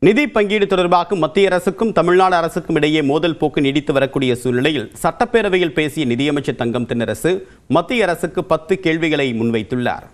நிதி பங்கீடு தொடர்பாக மத்திய அரசுக்கும் தமிழ்நாடு அரசுக்கும் இடையே மோதல் போக்கு நீடித்து வரக்கூடிய சூழ்நிலையில் சட்டப்பேரவையில் பேசிய நிதியமைச்சர் தங்கம் தென்னரசு மத்திய அரசுக்கு 10 கேள்விகளை முன்வைத்துள்ளார்.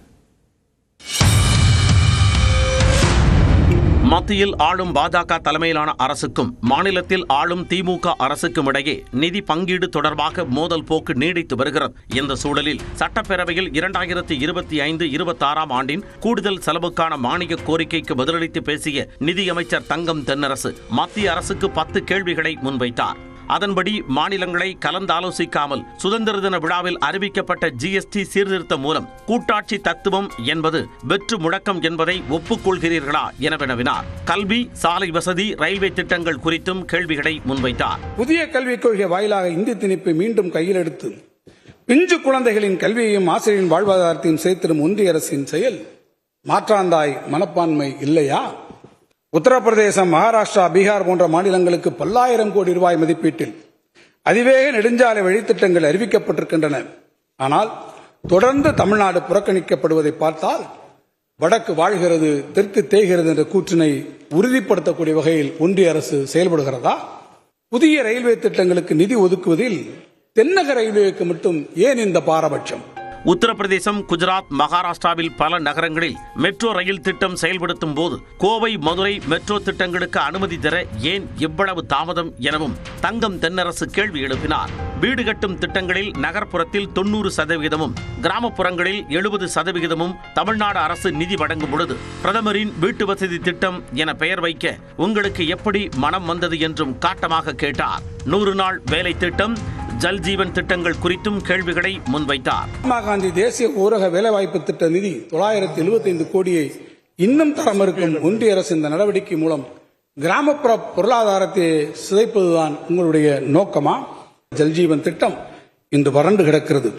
மத்தியில் ஆளும் பாஜக தலைமையிலான அரசுக்கும் மாநிலத்தில் ஆளும் திமுக அரசுக்கும் இடையே நிதி பங்கீடு தொடர்பாக மோதல் போக்கு நீடித்து வருகிறது. இந்த சூழலில் சட்டப்பேரவையில் 2025-26 ஆண்டின் கூடுதல் செலவுக்கான மானிய கோரிக்கைக்கு பதிலளித்து பேசிய நிதியமைச்சர் தங்கம் தென்னரசு மத்திய அரசுக்கு 10 கேள்விகளை முன்வைத்தார். அதன்படி மாநிலங்களை கலந்தாலோசிக்காமல் சுதந்திர தின விழாவில் அறிவிக்கப்பட்ட GST சீர்திருத்தம் மூலம் கூட்டாட்சி தத்துவம் என்பது வெற்று முழக்கம் என்பதை ஒப்புக்கொள்கிறீர்களா என வினவினார். கல்வி, சாலை வசதி, ரயில்வே திட்டங்கள் குறித்தும் கேள்விகளை முன்வைத்தார். புதிய கல்விக் கொள்கை வாயிலாக இந்தி திணிப்பை மீண்டும் கையில் எடுத்து பிஞ்சு குழந்தைகளின் கல்வியையும் ஆசிரியரின் வாழ்வாதாரத்தையும் சேர்த்திடும் ஒன்றிய அரசின் செயல் மாற்றாந்தாய் மனப்பான்மை இல்லையா? உத்தரப்பிரதேசம், மகாராஷ்டிரா, பீகார் போன்ற மாநிலங்களுக்கு பல்லாயிரம் கோடி ரூபாய் மதிப்பீட்டில் அதிவேக நெடுஞ்சாலை வழித்திட்டங்கள் அறிவிக்கப்பட்டிருக்கின்றன. ஆனால் தொடர்ந்து தமிழ்நாடு புறக்கணிக்கப்படுவதை பார்த்தால் வடக்கு வாழ்கிறது, தெற்கு தேய்கிறது என்ற கூற்றினை உறுதிப்படுத்தக்கூடிய வகையில் ஒன்றிய அரசு செயல்படுகிறதா? புதிய ரயில்வே திட்டங்களுக்கு நிதி ஒதுக்குவதில் தென்னக ரயில்வேக்கு மட்டும் ஏன் இந்த பாரபட்சம்? உத்தரப்பிரதேசம், குஜராத், மகாராஷ்டிராவில் பல நகரங்களில் மெட்ரோ ரயில் திட்டம் செயல்படுத்தும் போது கோவை, மதுரை மெட்ரோ திட்டங்களுக்கு அனுமதி தர ஏன் இவ்வளவு தாமதம் எனவும் தங்கம் தென்னரசு கேள்வி எழுப்பினார். வீடு கட்டும் திட்டங்களில் நகர்ப்புறத்தில் 90%, கிராமப்புறங்களில் 70% தமிழ்நாடு அரசு நிதி வழங்கும் பொழுது பிரதமரின் வீட்டு வசதி திட்டம் என பெயர் வைக்க உங்களுக்கு எப்படி மனம் வந்தது என்றும் காட்டமாக கேட்டார். 100 நாள் வேலை திட்டம், ஜல்ஜீவன் திட்டங்கள் குறித்தும் கேள்விகளை முன்வைத்தார். மகாத்மா காந்தி தேசிய ஊரக வேலைவாய்ப்பு திட்ட நிதி 975 கோடியை இன்னும் தர மறுக்கும் ஒன்றிய அரசு இந்த நடவடிக்கை மூலம் கிராமப்புற பொருளாதாரத்தை சிதைப்பதுதான் உங்களுடைய நோக்கமா? ஜல்ஜீவன் திட்டம் இன்று வறண்டு கிடக்கிறது.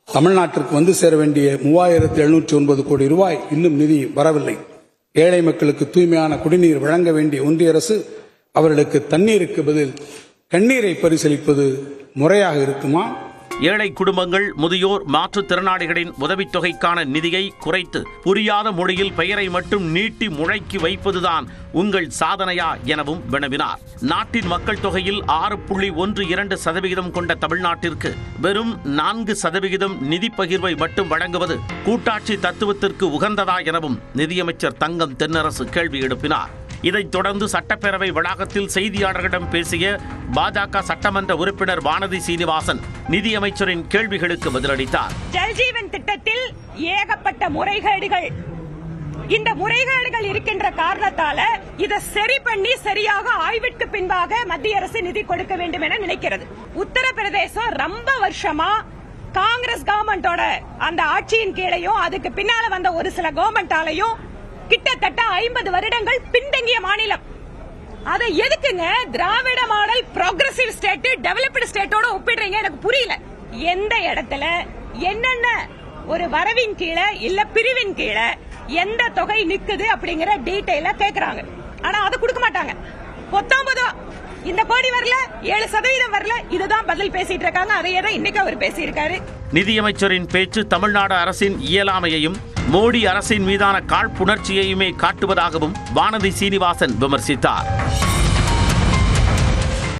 தமிழ்நாட்டிற்கு வந்து சேர வேண்டிய 3709 கோடி ரூபாய் இன்னும் நிதி வரவில்லை. ஏழை மக்களுக்கு தூய்மையான குடிநீர் வழங்க வேண்டிய ஒன்றிய அரசு அவர்களுக்கு தண்ணீருக்கு பதில் கண்ணீரை பரிசீலிப்பது முறையாக இருக்குமா? ஏழை குடும்பங்கள், முதியோர், மாற்றுத்திறனாளிகளின் உதவித்தொகைக்கான நிதியை குறைத்து புரியாத மொழியில் பெயரை மட்டும் நீட்டி முழக்கி வைப்பதுதான் உங்கள் சாதனையா எனவும் வினவினார். நாட்டின் மக்கள் தொகையில் 6.12% கொண்ட தமிழ்நாட்டிற்கு வெறும் 4% நிதி பகிர்வை மட்டும் வழங்குவது கூட்டாட்சி தத்துவத்திற்கு உகந்ததா எனவும் நிதியமைச்சர் தங்கம் தென்னரசு கேள்வி எழுப்பினார். இதைத் தொடர்ந்து சட்டப்பேரவை வளாகத்தில் செய்தியாளர்களிடம் பேசிய பாஜக சட்டமன்ற உறுப்பினர் வானதி சீனிவாசன் நிதியமைச்சரின் கேள்விகளுக்கு பதிலளித்தார். ஜல்ஜீவன் திட்டத்தில் ஏகப்பட்ட முறைகேடுகள், இந்த முறைகேடுகள் இருக்கின்ற காரணத்தால இதை சரி பண்ணி சரியாக ஆய்விற்கு பின்பாக மத்திய அரசு நிதி கொடுக்க வேண்டும் என நினைக்கிறது. உத்தரப்பிரதேசம் ரொம்ப வருஷமா காங்கிரஸ் கவர்மெண்டோட அந்த ஆட்சியின் கீழையும் அதுக்கு பின்னால வந்த ஒரு சில கவர்மெண்டாலையும் கிட்டத்தட்ட 50 வருடங்கள் பின்தங்கிய மாநிலம். அதை எதுக்குங்க திராவிட மாடல் ப்ரோக்ரசிவ் ஸ்டேட், டெவலப்டு ஸ்டேட்டோட ஒப்பிடுறீங்க? எனக்கு புரியல. எந்த இடத்துல என்னென்ன ஒரு வரவின் கீழே இல்ல பிரிவின் கீழே எந்த தொகை நிக்குது அப்படிங்கிற டீடைலா கேக்குறாங்க. ஆனா அதை கொடுக்க மாட்டாங்க. 19 இந்த கோடி வரல, 7% வரல, இதுதான் பதில் பேசிட்டு இருக்காங்க. அதையே தான் இன்னைக்கு அவர் பேசியிருக்காரு. நிதியமைச்சரின் பேச்சு தமிழ்நாடு அரசின் இயலாமையையும் மோடி அரசின் மீதான காழ்ப்புணர்ச்சியையுமே காட்டுவதாகவும் வானதி சீனிவாசன் விமர்சித்தார்.